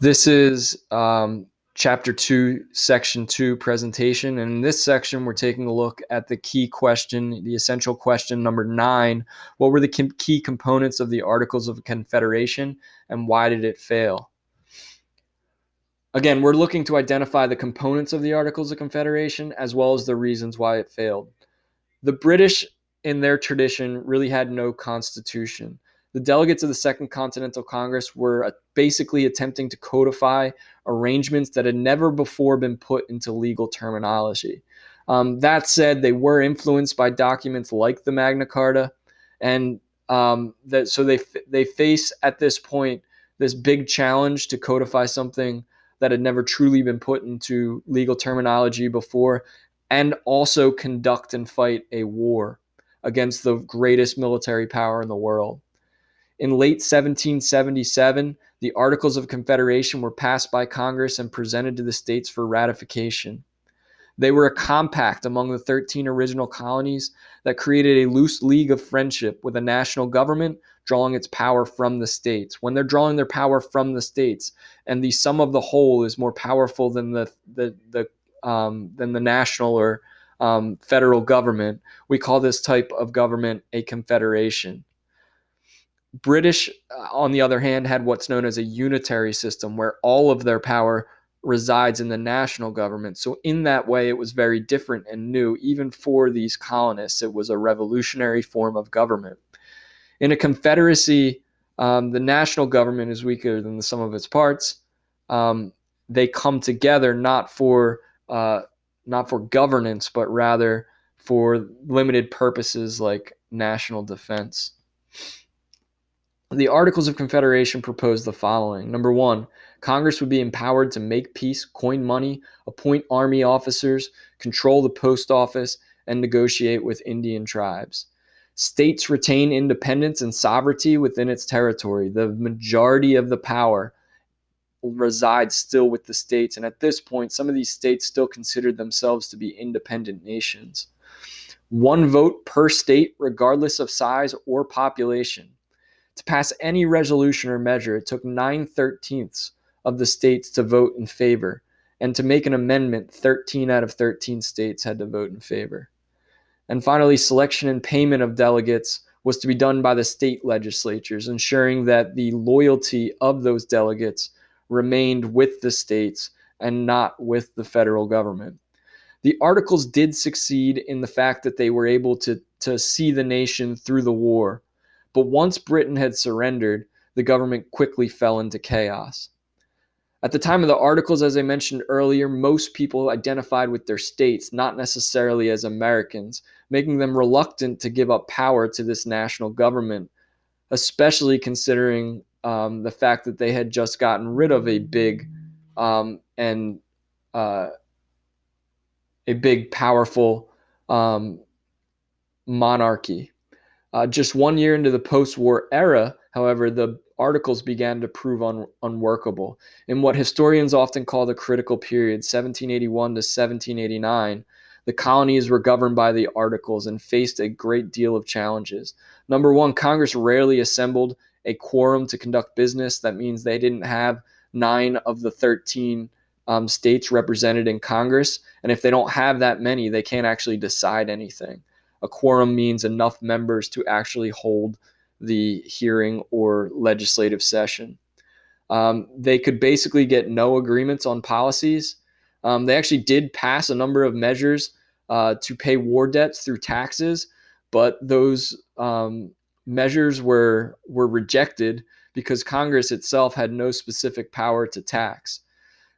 This is Chapter 2, Section 2 presentation. And in this section, we're taking a look at the key question, the essential question number 9. What were the key components of the Articles of Confederation, and why did it fail? Again, we're looking to identify the components of the Articles of Confederation as well as the reasons why it failed. The British, in their tradition, really had no constitution. The delegates of the Second Continental Congress were basically attempting to codify arrangements that had never before been put into legal terminology. That said, they were influenced by documents like the Magna Carta, and so they face at this point this big challenge to codify something that had never truly been put into legal terminology before, and also conduct and fight a war against the greatest military power in the world. In late 1777, the Articles of Confederation were passed by Congress and presented to the states for ratification. They were a compact among the 13 original colonies that created a loose league of friendship with a national government drawing its power from the states. When they're drawing their power from the states, and the sum of the whole is more powerful than the national or federal government, we call this type of government a confederation. British, on the other hand, had what's known as a unitary system, where all of their power resides in the national government. So in that way, it was very different and new. Even for these colonists, it was a revolutionary form of government. In a confederacy, the national government is weaker than the sum of its parts. They come together not for governance, but rather for limited purposes like national defense. The Articles of Confederation proposed the following. Number 1, Congress would be empowered to make peace, coin money, appoint army officers, control the post office, and negotiate with Indian tribes. States retain independence and sovereignty within its territory. The majority of the power resides still with the states, and at this point, some of these states still considered themselves to be independent nations. 1 vote per state, regardless of size or population. To pass any resolution or measure, it took 9/13 of the states to vote in favor, and to make an amendment, 13 out of 13 states had to vote in favor. And finally, selection and payment of delegates was to be done by the state legislatures, ensuring that the loyalty of those delegates remained with the states and not with the federal government. The Articles did succeed in the fact that they were able to see the nation through the war. But once Britain had surrendered, the government quickly fell into chaos. At the time of the Articles, as I mentioned earlier, most people identified with their states, not necessarily as Americans, making them reluctant to give up power to this national government, especially considering the fact that they had just gotten rid of a big powerful monarchy. Just 1 year into the post-war era, however, the Articles began to prove unworkable. In what historians often call the critical period, 1781 to 1789, the colonies were governed by the Articles and faced a great deal of challenges. Number 1, Congress rarely assembled a quorum to conduct business. That means they didn't have 9 of the 13 states represented in Congress. And if they don't have that many, they can't actually decide anything. A quorum means enough members to actually hold the hearing or legislative session. They could basically get no agreements on policies. They actually did pass a number of measures to pay war debts through taxes, but those measures were rejected because Congress itself had no specific power to tax.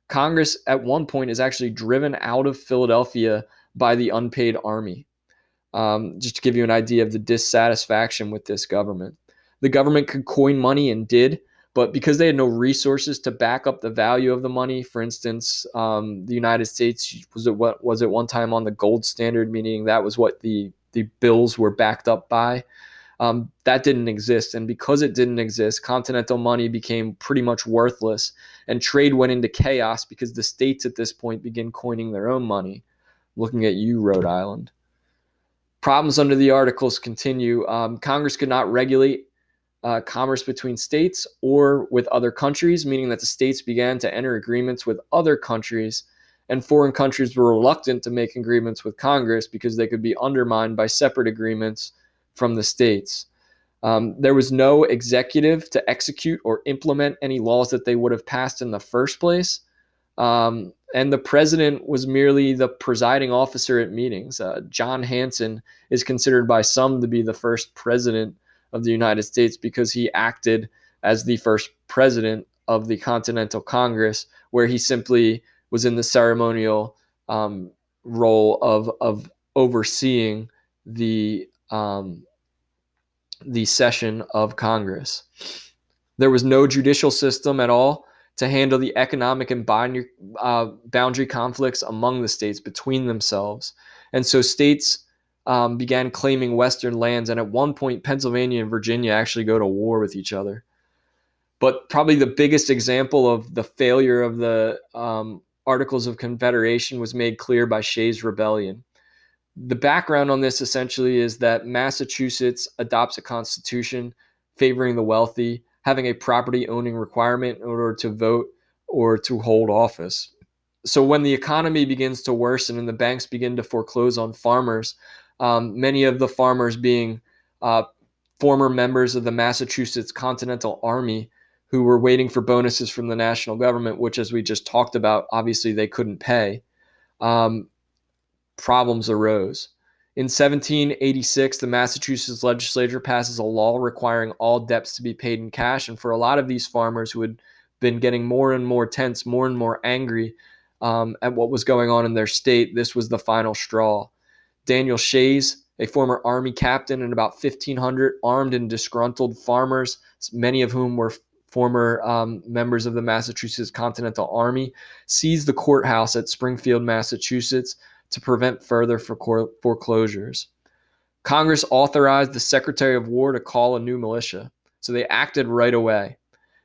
Congress at one point is actually driven out of Philadelphia by the unpaid army. Just to give you an idea of the dissatisfaction with this government. The government could coin money and did, but because they had no resources to back up the value of the money, for instance, the United States was at one time on the gold standard, meaning that was what the bills were backed up by. That didn't exist, and because it didn't exist, continental money became pretty much worthless, and trade went into chaos because the states at this point began coining their own money. Looking at you, Rhode Island. Problems under the Articles continue. Congress could not regulate commerce between states or with other countries, meaning that the states began to enter agreements with other countries, and foreign countries were reluctant to make agreements with Congress because they could be undermined by separate agreements from the states. There was no executive to execute or implement any laws that they would have passed in the first place. And the president was merely the presiding officer at meetings. John Hanson is considered by some to be the first president of the United States because he acted as the first president of the Continental Congress, where he simply was in the ceremonial role of overseeing the session of Congress. There was no judicial system at all to handle the economic and boundary conflicts among the states between themselves. And so states began claiming Western lands, and at one point, Pennsylvania and Virginia actually go to war with each other. But probably the biggest example of the failure of the Articles of Confederation was made clear by Shays' Rebellion. The background on this essentially is that Massachusetts adopts a constitution favoring the wealthy, having a property owning requirement in order to vote or to hold office. So when the economy begins to worsen and the banks begin to foreclose on farmers, many of the farmers being former members of the Massachusetts Continental Army who were waiting for bonuses from the national government, which, as we just talked about, obviously they couldn't pay. Problems arose. In 1786, the Massachusetts legislature passes a law requiring all debts to be paid in cash. And for a lot of these farmers who had been getting more and more tense, more and more angry at what was going on in their state, this was the final straw. Daniel Shays, a former Army captain, and about 1,500 armed and disgruntled farmers, many of whom were former members of the Massachusetts Continental Army, seized the courthouse at Springfield, Massachusetts, to prevent further foreclosures. Congress authorized the Secretary of War to call a new militia, so they acted right away.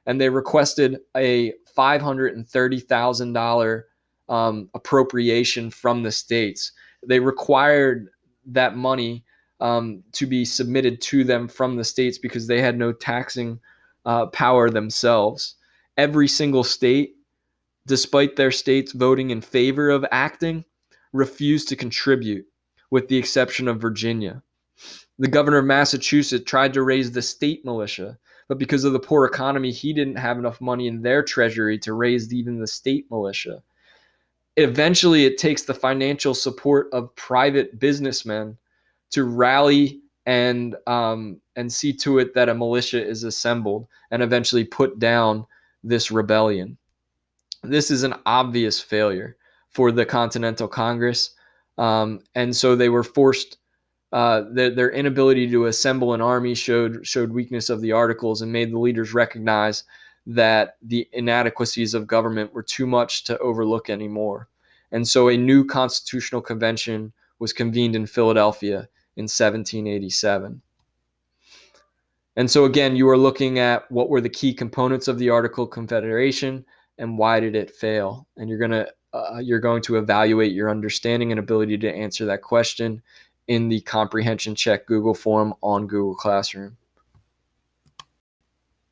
And they requested a $530,000 appropriation from the states. They required that money to be submitted to them from the states because they had no taxing power themselves. Every single state, despite their states voting in favor of acting, refused to contribute, with the exception of Virginia. The governor of Massachusetts tried to raise the state militia, but because of the poor economy, he didn't have enough money in their treasury to raise even the state militia. Eventually, it takes the financial support of private businessmen to rally and see to it that a militia is assembled and eventually put down this rebellion. This is an obvious failure for the Continental Congress. And so they were forced, their inability to assemble an army showed weakness of the Articles and made the leaders recognize that the inadequacies of government were too much to overlook anymore. And so a new constitutional convention was convened in Philadelphia in 1787. And so again, you are looking at what were the key components of the Article of Confederation and why did it fail? And you're going to evaluate your understanding and ability to answer that question in the comprehension check Google form on Google Classroom.